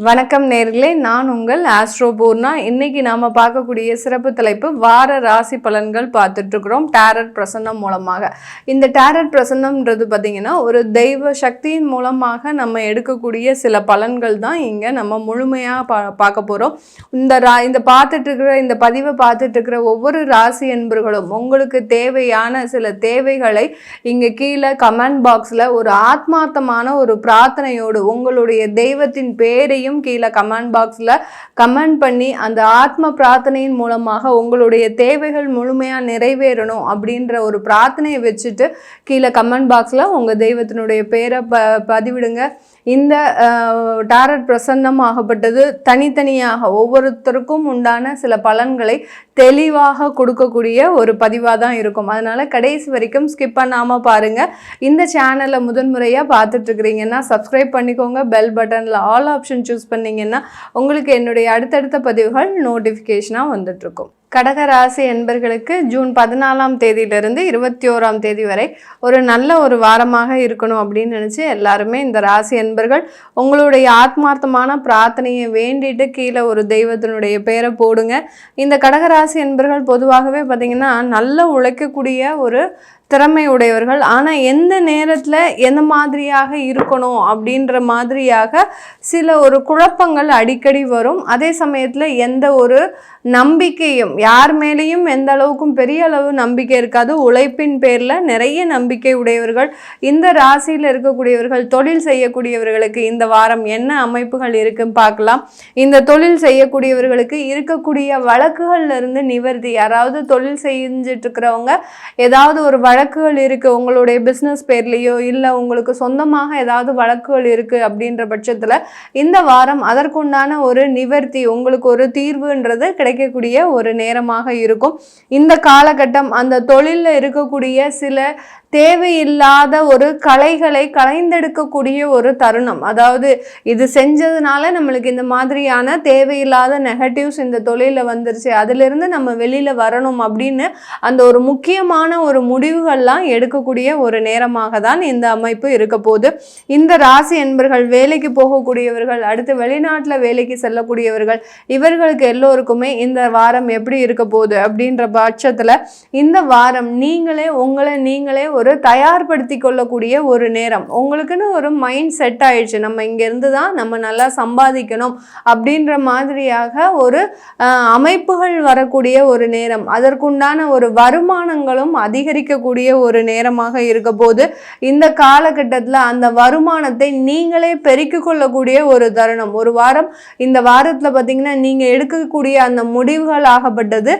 வணக்கம் நேர்களே, நான் உங்கள் ஆஸ்ட்ரோ பூர்ணா. இன்னைக்கு நாம பார்க்கக்கூடிய சிறப்பு தலைப்பு வார ராசி பலன்கள் பார்த்துட்டு இருக்கிறோம் டேரட் பிரசன்னம் மூலமாக. இந்த டேரட் பிரசன்னம்ன்றது பார்த்தீங்கன்னா ஒரு தெய்வ சக்தியின் மூலமாக நம்ம எடுக்கக்கூடிய சில பலன்கள் தான் இங்கே நம்ம முழுமையாக பார்க்க போகிறோம். இந்த பார்த்துட்டு இருக்கிற இந்த பதிவை பார்த்துட்டு இருக்கிற ஒவ்வொரு ராசி என்பர்களும் உங்களுக்கு தேவையான சில தேவைகளை இங்கே கீழே கமெண்ட் பாக்ஸில் ஒரு ஆத்மார்த்தமான ஒரு பிரார்த்தனையோடு உங்களுடைய தெய்வத்தின் பேரையும் கீழே கமெண்ட் பாக்ஸில் கமெண்ட் பண்ணி அந்த ஆத்ம பிரார்த்தனையின் மூலமாக உங்களுடைய தேவைகள் முழுமையாக நிறைவேறணும் அப்படின்ற ஒரு பிரார்த்தனையை வச்சுட்டு கீழே கமெண்ட் பாக்ஸில் உங்கள் தெய்வத்தினுடைய பேரை பதிவிடுங்க. இந்த டாரட் பிரசன்னம் ஆகப்பட்டது தனித்தனியாக ஒவ்வொருத்தருக்கும் உண்டான சில பலன்களை தெளிவாக கொடுக்கக்கூடிய ஒரு பதிவாக தான் இருக்கும். அதனால் கடைசி வரைக்கும் ஸ்கிப் பண்ணாமல் பாருங்கள். இந்த சேனலை முதன்முறையாக பார்த்துட்டு இருக்கிறீங்கன்னா சப்ஸ்கிரைப் பண்ணிக்கோங்க. பெல் பட்டனில் ஆல் ஆப்ஷன் சூஸ் பண்ணிங்கன்னா உங்களுக்கு என்னுடைய அடுத்தடுத்த பதிவுகள் நோட்டிஃபிகேஷனாக வந்துட்டுருக்கும். கடகராசி என்பர்களுக்கு ஜூன் 14ஆம் தேதியிலிருந்து 21ஆம் தேதி வரை ஒரு நல்ல ஒரு வாரமாக இருக்கணும் அப்படின்னு நினச்சி எல்லாருமே இந்த ராசி என்பர்கள் உங்களுடைய ஆத்மார்த்தமான பிரார்த்தனையை வேண்டிட்டு கீழே ஒரு தெய்வத்தினுடைய பேரை போடுங்க. இந்த கடகராசி என்பர்கள் பொதுவாகவே பார்த்திங்கன்னா நல்ல உழைக்கக்கூடிய ஒரு திறமை உடையவர்கள். ஆனால் எந்த நேரத்தில் எந்த மாதிரியாக இருக்கணும் அப்படின்ற மாதிரியாக சில ஒரு குழப்பங்கள் அடிக்கடி வரும். அதே சமயத்தில் எந்த ஒரு நம்பிக்கையும் யார் மேலேயும் எந்த அளவுக்கும் பெரிய அளவு நம்பிக்கை இருக்காது. உழைப்பின் பேரில் நிறைய நம்பிக்கை உடையவர்கள் இந்த ராசியில் இருக்கக்கூடியவர்கள். தொழில் செய்யக்கூடியவர்களுக்கு இந்த வாரம் என்ன அமைப்புகள் இருக்குன்னு பார்க்கலாம். இந்த தொழில் செய்யக்கூடியவர்களுக்கு இருக்கக்கூடிய வழக்குகள்ல இருந்து நிவர்த்தி. யாராவது தொழில் செஞ்சுட்டு இருக்கிறவங்க ஏதாவது ஒரு வழக்குகள் இருக்குது உங்களுடைய பிஸ்னஸ் பேர்லேயோ இல்லை உங்களுக்கு சொந்தமாக ஏதாவது வழக்குகள் இருக்குது அப்படின்ற பட்சத்தில் இந்த வாரம் அதற்குண்டான ஒரு நிவர்த்தி உங்களுக்கு ஒரு தீர்வுன்றது கிடைக்கக்கூடிய ஒரு நேரமாக இருக்கும். இந்த காலகட்டம் அந்த தொழிலில் இருக்கக்கூடிய சில தேவையில்லாத ஒரு கலைகளை களைந்தெடுக்கக்கூடிய ஒரு தருணம். அதாவது இது செஞ்சதுனால நம்மளுக்கு இந்த மாதிரியான தேவையில்லாத நெகட்டிவ்ஸ் இந்த தொழிலில் வந்துருச்சு, அதிலிருந்து நம்ம வெளியில் வரணும் அப்படின்னு அந்த ஒரு முக்கியமான ஒரு முடிவுகள்லாம் எடுக்கக்கூடிய ஒரு நேரமாக தான் இந்த அமைப்பு இருக்க போது. இந்த ராசி என்பர்கள் வேலைக்கு போகக்கூடியவர்கள், அடுத்து வெளிநாட்டில் வேலைக்கு செல்லக்கூடியவர்கள், இவர்களுக்கு எல்லோருக்குமே இந்த வாரம் எப்படி இருக்க போகுது அப்படின்ற பட்சத்தில் இந்த வாரம் நீங்களே ஒரு தயார்படுத்தி கொள்ளக்கூடிய ஒரு நேரம். உங்களுக்குன்னு ஒரு மைண்ட் செட் ஆயிடுச்சு, நம்ம இங்கேருந்து தான் நம்ம நல்லா சம்பாதிக்கணும் அப்படின்ற மாதிரியாக ஒரு அமைப்புகள் வரக்கூடிய ஒரு நேரம். அதற்குண்டான ஒரு வருமானங்களும் அதிகரிக்கக்கூடிய ஒரு நேரமாக இருக்க போது இந்த காலகட்டத்தில் அந்த வருமானத்தை நீங்களே பெருக்கிக் கொள்ளக்கூடிய ஒரு தருணம். ஒரு வாரம் இந்த வாரத்தில் பார்த்தீங்கன்னா நீங்கள் எடுக்கக்கூடிய அந்த முடிவுகள் ஆகப்பட்டது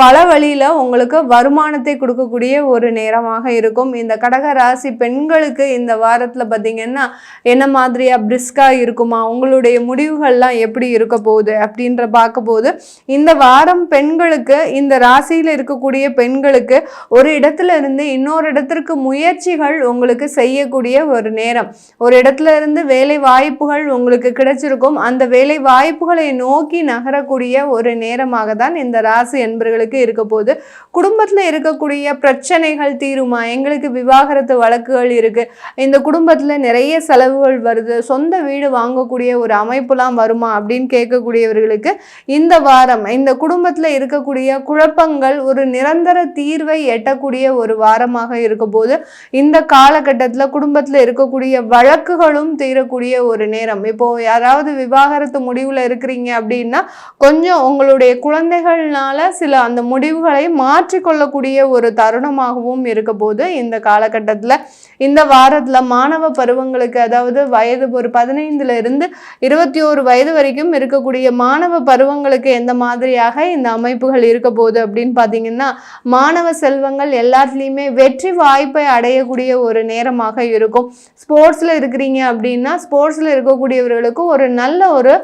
பல வழியில் உங்களுக்கு வருமானத்தை கொடுக்கக்கூடிய ஒரு நேரமாக இருக்கும். இந்த கடக ராசி பெண்களுக்கு இந்த வாரத்தில் பார்த்தீங்கன்னா என்ன மாதிரியா பிரிஸ்கா இருக்குமா, உங்களுடைய முடிவுகள்லாம் எப்படி இருக்க போகுது அப்படின்ற பார்க்க போது இந்த வாரம் பெண்களுக்கு இந்த ராசியில் இருக்கக்கூடிய பெண்களுக்கு ஒரு இடத்துல இருந்து இன்னொரு இடத்திற்கு முயற்சிகள் உங்களுக்கு செய்யக்கூடிய ஒரு நேரம். ஒரு இடத்துல இருந்து வேலை வாய்ப்புகள் உங்களுக்கு கிடைச்சிருக்கும். அந்த வேலை வாய்ப்புகளை நோக்கி நகரக்கூடிய ஒரு நேரமாக தான் இந்த ராசி என்பர்களுக்கு இருக்க போது. குடும்பத்தில் இருக்கக்கூடிய பிரச்சனைகள் தீருமா, எங்களுக்கு விவாகரத்து வழக்குகள் இருக்கு, இந்த குடும்பத்துல நிறைய செலவுகள் வருது, சொந்த வீடு வாங்கக்கூடிய ஒரு அமைப்புலாம் வருமா அப்படின்னு கேட்கக்கூடியவர்களுக்கு இந்த வாரம் இந்த குடும்பத்துல இருக்கக்கூடிய குழப்பங்கள் ஒரு நிரந்தர தீர்வை எட்டக்கூடிய ஒரு வாரமாக இருக்க போது இந்த காலகட்டத்துல குடும்பத்துல இருக்கக்கூடிய வழக்குகளும் தீரக்கூடிய ஒரு நேரம். இப்போ யாராவது விவாகரத்து முடிவுல இருக்கிறீங்க அப்படின்னா கொஞ்சம் உங்களுடைய குழந்தைகள்னால சில அந்த முடிவுகளை மாற்றிக்கொள்ளக்கூடிய ஒரு தருணமாகவும் இருக்க போது இந்த காலகட்டத்தில். இந்த வாரத்தில் மாணவ பருவங்களுக்கு, அதாவது வயது ஒரு 15 இருந்து 21 வயது வரைக்கும் இருக்கக்கூடிய மாணவ பருவங்களுக்கு எந்த மாதிரியாக இந்த அமைப்புகள் இருக்க போகுது அப்படின்னு பார்த்தீங்கன்னா மாணவ செல்வங்கள் எல்லாத்துலேயுமே வெற்றி வாய்ப்பை அடையக்கூடிய ஒரு நேரமாக இருக்கும். ஸ்போர்ட்ஸில் இருக்கிறீங்க அப்படின்னா ஸ்போர்ட்ஸில் இருக்கக்கூடியவர்களுக்கு ஒரு நல்ல ஒரு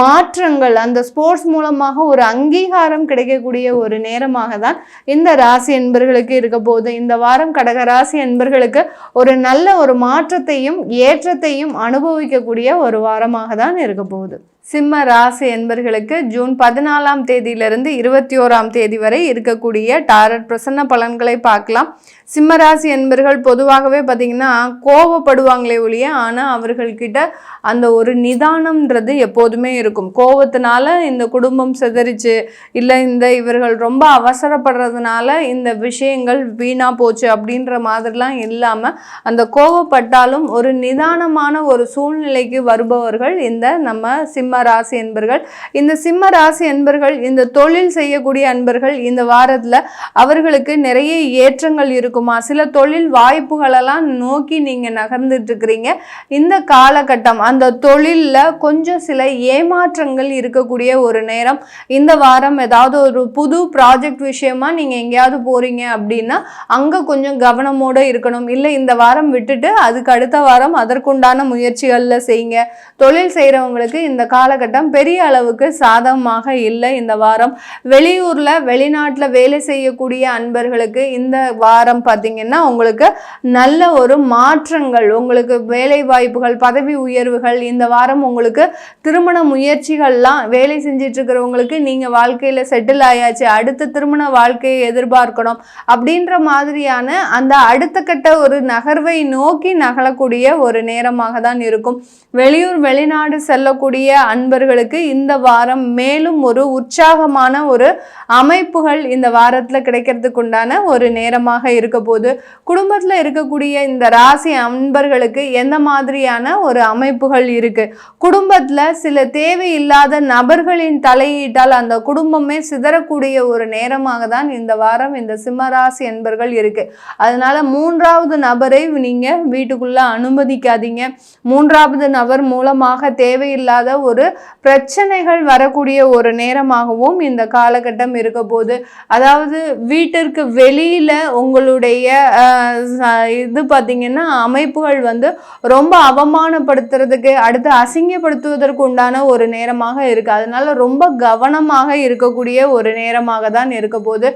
மாற்றங்கள், அந்த ஸ்போர்ட்ஸ் மூலமாக ஒரு அங்கீகாரம் கிடைக்கக்கூடிய ஒரு நேரமாக தான் இந்த ராசி என்பர்களுக்கு இருக்க போகுது. இந்த வாரம் வாரம் கடகராசி அன்பர்களுக்கு ஒரு நல்ல ஒரு மாற்றத்தையும் ஏற்றத்தையும் அனுபவிக்கக்கூடிய ஒரு வாரமாக தான் இருக்க போகுது. சிம்ம ராசி என்பர்களுக்கு ஜூன் 14ஆம் தேதியிலிருந்து 21ஆம் தேதி வரை இருக்கக்கூடிய டாரட் பிரசன்ன பலன்களை பார்க்கலாம். சிம்ம ராசி என்பர்கள் பொதுவாகவே பார்த்திங்கன்னா கோவப்படுவாங்களே ஒழிய, ஆனால் அவர்கள்கிட்ட அந்த ஒரு நிதானம்ன்றது எப்போதுமே இருக்கும். கோவத்தினால இந்த குடும்பம் சிதறிச்சு, இல்லை இவர்கள் ரொம்ப அவசரப்படுறதுனால இந்த விஷயங்கள் வீணாக போச்சு அப்படின்ற மாதிரிலாம் இல்லாமல், அந்த கோவப்பட்டாலும் ஒரு நிதானமான ஒரு சூழ்நிலைக்கு வருபவர்கள் இந்த நம்ம சிம்ம ராசி என்பர்கள். இந்த சிம்ம ராசி என்பர்கள், இந்த தொழில் செய்யக்கூடிய அன்பர்கள் இந்த வாரத்தில் அவர்களுக்கு நிறைய ஏற்றங்கள் இருக்குமா, சில தொழில் வாய்ப்புகளெல்லாம் நோக்கி நீங்கள் நகர்ந்துட்டு இருக்கிறீங்க. இந்த காலகட்டம் அந்த தொழிலில் கொஞ்சம் சில ஏமாற்றங்கள் இருக்கக்கூடிய ஒரு நேரம். இந்த வாரம் ஏதாவது ஒரு புது ப்ராஜெக்ட் விஷயமா நீங்கள் எங்கேயாவது போகிறீங்க அப்படின்னா அங்கே கொஞ்சம் கவனமோடு இருக்கணும். இல்லை இந்த வாரம் விட்டுட்டு அதுக்கு அடுத்த வாரம் அதற்குண்டான முயற்சிகளில் செய்யுங்க. தொழில் செய்கிறவங்களுக்கு இந்த காலகட்டம் பெரிய அளவுக்கு சாதகமாக இல்லை. இந்த வாரம் வெளியூர்ல வெளிநாட்டில் வேலை செய்யக்கூடிய அன்பர்களுக்கு இந்த வாரம் பார்த்தீங்கன்னா உங்களுக்கு நல்ல ஒரு மாற்றங்கள், உங்களுக்கு வேலை வாய்ப்புகள், பதவி உயர்வுகள். இந்த வாரம் உங்களுக்கு திருமண முயற்சிகள்லாம் வேலை செஞ்சிட்டு இருக்கிறவங்களுக்கு நீங்கள் வாழ்க்கையில் செட்டில் ஆயாச்சு, அடுத்த திருமண வாழ்க்கையை எதிர்பார்க்கணும் அப்படின்ற மாதிரியான அந்த அடுத்த கட்ட ஒரு நகர்வை நோக்கி நகலக்கூடிய ஒரு நேரமாக தான் இருக்கும். வெளியூர் வெளிநாடு செல்லக்கூடிய அன்பர்களுக்கு இந்த வாரம் மேலும் ஒரு உற்சாகமான ஒரு அமைப்புகள் இந்த வாரத்தில் கிடைக்கிறதுக்கு உண்டான ஒரு நேரமாக இருக்க போது. குடும்பத்தில் இருக்கக்கூடிய இந்த ராசி அன்பர்களுக்கு எந்த மாதிரியான ஒரு அமைப்புகள் இருக்கு, குடும்பத்தில் சில தேவையில்லாத நபர்களின் தலையீட்டால் அந்த குடும்பமே சிதறக்கூடிய ஒரு நேரமாக தான் இந்த வாரம் இந்த சிம்மராசி அன்பர்கள் இருக்கு. அதனால மூன்றாவது நபரை நீங்க வீட்டுக்குள்ள அனுமதிக்காதீங்க. மூன்றாவது நபர் மூலமாக தேவையில்லாத ஒரு பிரச்சனைகள் வரக்கூடிய ஒரு நேரமாகவும் இந்த காலகட்டம் இருக்க போது. அதாவது வீட்டிற்கு வெளியில உங்களுடைய இது பார்த்தீங்கன்னா அமைப்புகள் வந்து ரொம்ப அவமானப்படுத்துறதுக்கு, அடுத்து அசிங்கப்படுத்துவதற்கு உண்டான ஒரு நேரமாக இருக்கு. அதனால ரொம்ப கவனமாக இருக்கக்கூடிய ஒரு நேரமாக தான் இருக்க போது.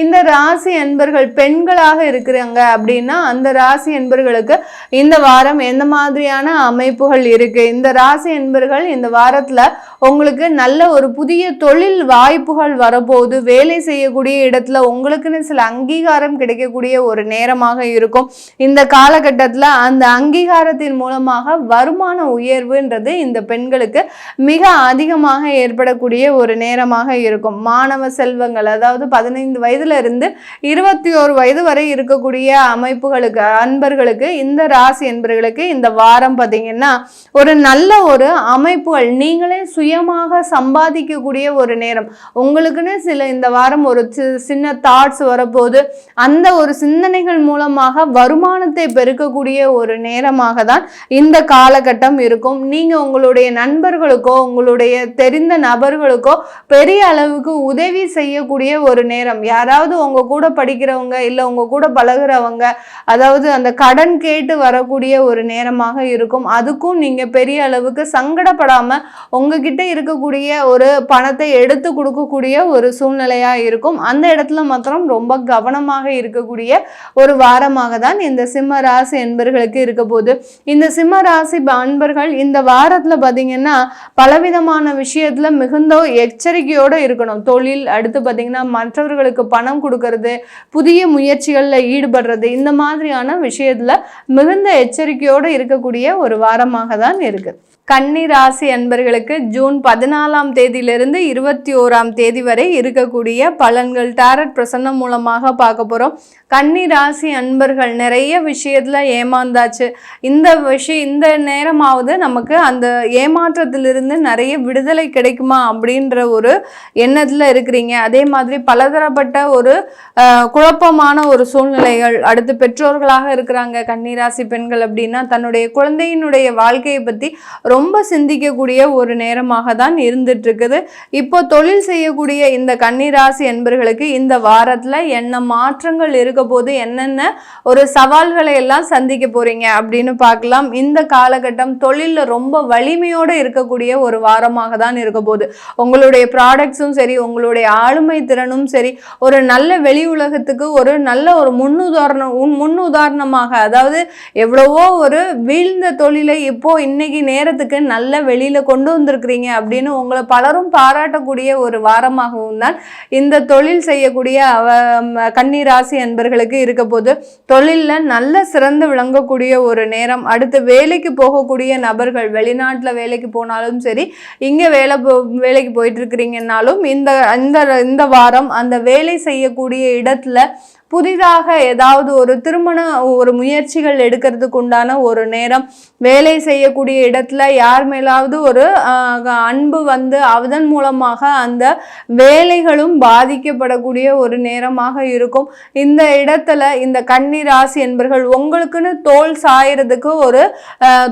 இந்த ராசி என்பர்கள் பெண்களாக இருக்கிறாங்க அப்படின்னா அந்த ராசி என்பர்களுக்கு இந்த வாரம் எந்த மாதிரியான அமைப்புகள் இருக்கு, இந்த ராசி என்பர்கள் இந்த வாரத்துல உங்களுக்கு நல்ல ஒரு புதிய தொழில் வாய்ப்புகள் வரப்போகுது. வேலை செய்யக்கூடிய இடத்துல உங்களுக்குன்னு சில அங்கீகாரம் கிடைக்கக்கூடிய ஒரு நேரமாக இருக்கும். இந்த காலகட்டத்தில் அந்த அங்கீகாரத்தின் மூலமாக வருமான உயர்வுன்றது இந்த பெண்களுக்கு மிக அதிகமாக ஏற்படக்கூடிய ஒரு நேரமாக இருக்கும். மாணவ செல்வங்கள், அதாவது 15 வயதுல இருந்து 21 வயது வரை இருக்கக்கூடிய அமைப்புகளுக்கு அன்பர்களுக்கு இந்த ராசி என்பர்களுக்கு இந்த வாரம் பார்த்தீங்கன்னா ஒரு நல்ல ஒரு அமைப்புகள், நீங்களே சுயமாக சம்பாதிக்கக்கூடிய ஒரு நேரம். உங்களுக்குன்னு சில இந்த வாரம் ஒரு சின்ன தாட்ஸ் வரப்போது, அந்த ஒரு சிந்தனைகள் மூலமாக வருமானத்தை பெருக்கக்கூடிய ஒரு நேரமாக தான் இந்த காலகட்டம் இருக்கும். நீங்க உங்களுடைய நண்பர்களுக்கோ உங்களுடைய தெரிந்த நபர்களுக்கோ பெரிய அளவுக்கு உதவி செய்யக்கூடிய ஒரு நேரம். யாராவது உங்க கூட படிக்கிறவங்க இல்லை உங்க கூட பழகிறவங்க, அதாவது அந்த கடன் கேட்டு வரக்கூடிய ஒரு நேரமாக இருக்கும். அதுக்கும் நீங்க பெரிய அளவுக்கு சங்கடப்படாம உங்ககிட்ட இருக்கக்கூடிய ஒரு பணத்தை எடுத்து கொடுக்கக்கூடிய ஒரு சூழ்நிலையா இருக்கும். அந்த இடத்துல மாத்திரம் ரொம்ப கவனமாக இருக்கக்கூடிய ஒரு வாரமாக தான் இந்த சிம்ம ராசி என்பர்களுக்கு இருக்க போது. இந்த சிம்ம ராசி அன்பர்கள் இந்த வாரத்துல பாத்தீங்கன்னா பலவிதமான விஷயத்துல மிகுந்த எச்சரிக்கையோட இருக்கணும். தொழில், அடுத்து பாத்தீங்கன்னா மற்றவர்களுக்கு பணம் கொடுக்கறது, புதிய முயற்சிகள்ல ஈடுபடுறது, இந்த மாதிரியான விஷயத்துல மிகுந்த எச்சரிக்கையோடு இருக்கக்கூடிய ஒரு வாரமாக தான் இருக்கு. கன்னி ராசி அன்பர்களுக்கு ஜூன் 14ஆம் தேதியிலிருந்து 21ஆம் தேதி வரை இருக்கக்கூடிய பலன்கள் டாரட் பிரசன்னம் மூலமாக பார்க்க போகிறோம். கன்னி ராசி அன்பர்கள் நிறைய விஷயத்தில் ஏமாந்தாச்சு. இந்த நேரமாவது நமக்கு அந்த ஏமாற்றத்திலிருந்து நிறைய விடுதலை கிடைக்குமா அப்படின்ற ஒரு எண்ணத்தில் இருக்கிறீங்க. அதே மாதிரி பலதரப்பட்ட ஒரு குழப்பமான ஒரு சூழ்நிலைகள், அடுத்து பெற்றோர்களாக இருக்கிறாங்க கன்னி ராசி பெண்கள் அப்படின்னா தன்னுடைய குழந்தையினுடைய வாழ்க்கையை பற்றி ரொம்ப சிந்திக்கக்கூடிய ஒரு நேரமாக தான் இருந்துட்டு இருக்குது. இப்போ தொழில் செய்யக்கூடிய இந்த கன்னிராசி என்பர்களுக்கு இந்த வாரத்தில் என்ன மாற்றங்கள் இருக்க போது, என்னென்ன ஒரு சவால்களை எல்லாம் சந்திக்க போறீங்க அப்படின்னு பார்க்கலாம். இந்த காலகட்டம் தொழிலில் ரொம்ப வலிமையோடு இருக்கக்கூடிய ஒரு வாரமாக தான் இருக்க போகுது. உங்களுடைய ப்ராடக்ட்ஸும் சரி, உங்களுடைய ஆளுமை திறனும் சரி, ஒரு நல்ல வெளி உலகத்துக்கு ஒரு நல்ல ஒரு முன்னுதாரணமாக, அதாவது எவ்வளவோ ஒரு வீழ்ந்த தொழிலை இப்போ இன்னைக்கு நேரத்துக்கு நல்ல வெளியில கொண்டு வந்திருக்கிறீங்க அப்படின்னு உங்களை பலரும் பாராட்டக்கூடிய ஒரு வாரமாகவும் தான் இந்த தொழில் செய்யக்கூடிய கன்னிராசி என்பர்களுக்கு இருக்க போது. தொழிலில் நல்ல சிறந்து விளங்கக்கூடிய ஒரு நேரம். அடுத்து வேலைக்கு போகக்கூடிய நபர்கள், வெளிநாட்டில் வேலைக்கு போனாலும் சரி, இங்கே வேலைக்கு போயிட்டு இருக்கிறீங்கன்னாலும் இந்த வாரம் அந்த வேலை செய்யக்கூடிய இடத்துல புதிதாக ஏதாவது ஒரு திருமண ஒரு முயற்சிகள் எடுக்கிறதுக்கு உண்டான ஒரு நேரம். வேலை செய்யக்கூடிய இடத்துல யார் மேலாவது ஒரு அன்பு வந்து அதன் மூலமாக அந்த வேலைகளும் பாதிக்கப்படக்கூடிய ஒரு நேரமாக இருக்கும். இந்த இடத்துல இந்த கன்னி ராசி என்பர்கள் உங்களுக்குன்னு தோல் சாயறதுக்கு ஒரு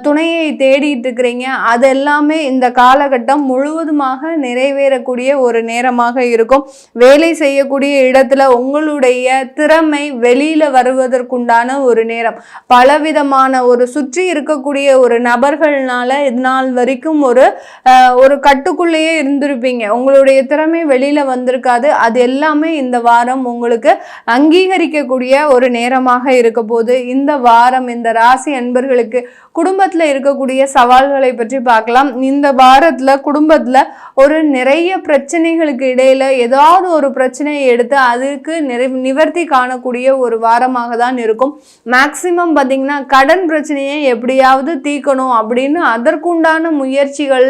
துணையை தேடிட்டு இருக்கிறீங்க. அது எல்லாமே இந்த காலகட்டம் முழுவதுமாக நிறைவேறக்கூடிய ஒரு நேரமாக இருக்கும். வேலை செய்யக்கூடிய இடத்துல உங்களுடைய திறமை வெளியில வருவதற்குண்டான ஒரு நேரம். பலவிதமான ஒரு சுற்றி இருக்கக்கூடிய ஒரு நபர்கள்னால இதனால் வரைக்கும் ஒரு கட்டுக்குள்ளேயே இருந்திருப்பீங்க. உங்களுடைய திறமை வெளியில வந்திருக்காது. அது எல்லாமே இந்த வாரம் உங்களுக்கு அங்கீகரிக்கக்கூடிய ஒரு நேரமாக இருக்க போது. இந்த வாரம் இந்த ராசி அன்பர்களுக்கு குடும்பத்துல இருக்கக்கூடிய சவால்களை பற்றி பார்க்கலாம். இந்த வாரத்துல குடும்பத்துல ஒரு நிறைய பிரச்சனைகளுக்கு இடையில ஏதாவது ஒரு பிரச்சனையை எடுத்து அதுக்கு நிவர்த்தி காணக்கூடிய ஒரு வாரமாக தான் இருக்கும். மேக்சிமம் பார்த்தீங்கன்னா கடன் பிரச்சனையை எப்படியாவது தீர்க்கணும் அப்படின்னு அதற்குண்டான முயற்சிகள்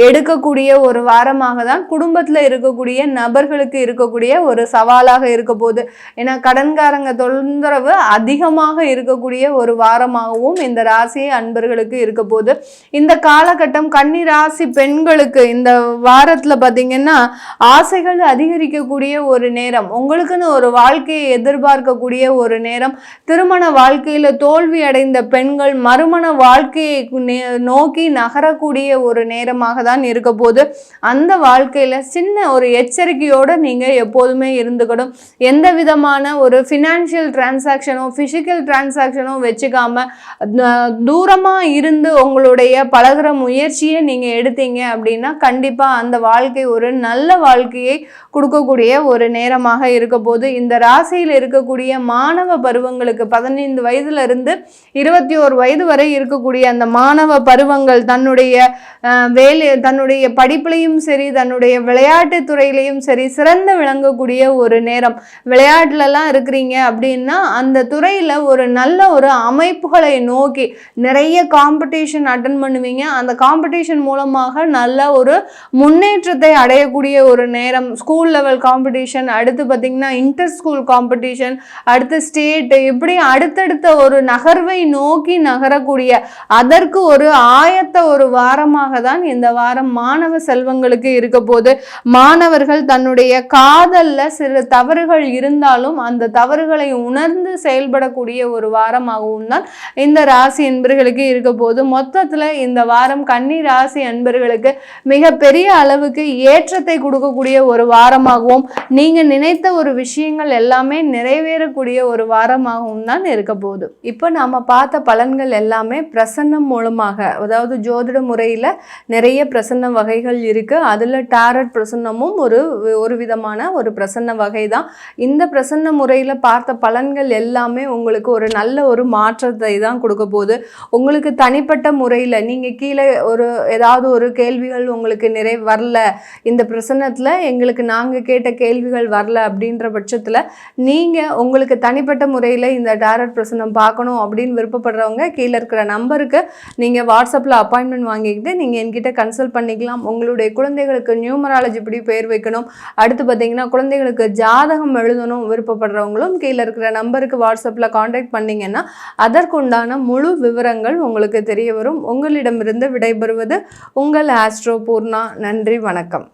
எடுக்கக்கூடிய ஒரு வாரமாக தான் குடும்பத்தில் இருக்கக்கூடிய நபர்களுக்கு இருக்கக்கூடிய ஒரு சவாலாக இருக்க போகுது. ஏன்னா கடன்காரங்க தொந்தரவு அதிகமாக இருக்கக்கூடிய ஒரு வாரமாகவும் இந்த ராசி அன்பர்களுக்கு இருக்க போகுது. இந்த காலகட்டம் கன்னி ராசி பெண்களுக்கு இந்த வாரத்தில் பார்த்தீங்கன்னா ஆசைகள் அதிகரிக்கக்கூடிய ஒரு நேரம். உங்களுக்குன்னு ஒரு வாழ்க்கையை எதிர்பார்க்கக்கூடிய ஒரு நேரம். திருமண வாழ்க்கையில தோல்வி அடைந்த பெண்கள் மறுமண வாழ்க்கையை நோக்கி நகரக்கூடிய ஒரு நேரமாக தான் இருக்க போது. அந்த வாழ்க்கையில சின்ன ஒரு எச்சரிக்கையோட நீங்க எப்போதுமே இருந்துக்கணும். எந்த விதமான ஒரு ஃபினான்ஷியல் டிரான்சாக்ஷனோ பிசிக்கல் டிரான்சாக்ஷனோ வச்சுக்காம தூரமா இருந்து உங்களுடைய பழகுற முயற்சியை நீங்க எடுத்தீங்க அப்படின்னா கண்டிப்பா அந்த வாழ்க்கை ஒரு நல்ல வாழ்க்கையை கொடுக்கக்கூடிய ஒரு நேரமாக இருக்க போது. இந்த ராசியில் இருக்கக்கூடிய மாணவ பருவங்களுக்கு 15 வயதுல இருந்து 21 வயது வரை இருக்கக்கூடிய அந்த மாணவ பருவங்கள் தன்னுடைய படிப்புலையும் சரி, தன்னுடைய விளையாட்டு துறையிலையும் சரி சிறந்து விளங்கக்கூடிய ஒரு நேரம். விளையாட்டுலலாம் இருக்கிறீங்க அப்படின்னா அந்த துறையில ஒரு நல்ல ஒரு அமைப்புகளை நோக்கி நிறைய காம்படிஷன் அட்டன் பண்ணுவீங்க. அந்த காம்படிஷன் மூலமாக நல்ல ஒரு முன்னேற்றத்தை அடையக்கூடிய ஒரு நேரம். ஸ்கூல் லெவல் காம்படிஷன், அடுத்து பார்த்தீங்கன்னா இன்டர் ஸ்கூல் காம்படிஷன், அடுத்து ஸ்டேட், இப்படி அடுத்தடுத்த ஒரு நகர்வை நோக்கி நகரக்கூடிய அதற்கு ஒரு ஆயத்த ஒரு வாரமாக தான் இந்த வாரம் மாணவ செல்வங்களுக்கு இருக்க போது. மாணவர்கள் தன்னுடைய காதல்ல சில தவறுகள் இருந்தாலும் அந்த தவறுகளை உணர்ந்து செயல்படக்கூடிய ஒரு வாரமாகவும் தான் இந்த ராசி அன்பர்களுக்கு இருக்க போது. மொத்தத்துல இந்த வாரம் கன்னி ராசி அன்பர்களுக்கு மிக பெரிய அளவுக்கு ஏற்றத்தை கொடுக்கக்கூடிய ஒரு வாரமாகவும் நீங்க நினைத்த ஒரு விஷயங்கள் எல்லாமே நிறைவேறக்கூடிய ஒரு வாரமாகவும் தான் இருக்க போகுது. இப்போ நாம பார்த்த பலன்கள் எல்லாமே பிரசன்னம் மூலமாக, அதாவது ஜோதிட முறையில் நிறைய பிரசன்ன வகைகள் இருக்கு. அதில் டாரட் பிரசன்னமும் ஒரு விதமான ஒரு பிரசன்ன வகை தான். இந்த பிரசன்ன முறையில் பார்த்த பலன்கள் எல்லாமே உங்களுக்கு ஒரு நல்ல ஒரு மாற்றத்தை தான் கொடுக்க போகுது. உங்களுக்கு தனிப்பட்ட முறையில் நீங்கள் கீழே ஏதாவது ஒரு கேள்விகள் உங்களுக்கு வரல, இந்த பிரசன்னத்தில் எங்களுக்கு நாங்கள் கேட்ட கேள்விகள் வரல அப்படின்ற பட்சத்தில் நீங்கள் உங்களுக்கு தனிப்பட்ட முறையில் இந்த டாரட் பிரசன்னம் பார்க்கணும் அப்படின்னு விருப்பப்படுறவங்க கீழே இருக்கிற நம்பருக்கு நீங்கள் வாட்ஸ்அப்பில் அப்பாயின்மெண்ட் வாங்கிக்கிட்டு நீங்கள் என்கிட்ட கன்சல்ட் பண்ணிக்கலாம். உங்களுடைய குழந்தைகளுக்கு நியூமராலஜி இப்படி பேர் வைக்கணும், அடுத்து பார்த்தீங்கன்னா குழந்தைகளுக்கு ஜாதகம் எழுதணும் விருப்பப்படுறவங்களும் கீழே இருக்கிற நம்பருக்கு வாட்ஸ்அப்பில் காண்டாக்ட் பண்ணிங்கன்னா அதற்குண்டான முழு விவரங்கள் உங்களுக்கு தெரிய வரும். உங்களிடமிருந்து விடைபெறுவது உங்கள் ஆஸ்ட்ரோ பூர்ணா. நன்றி, வணக்கம்.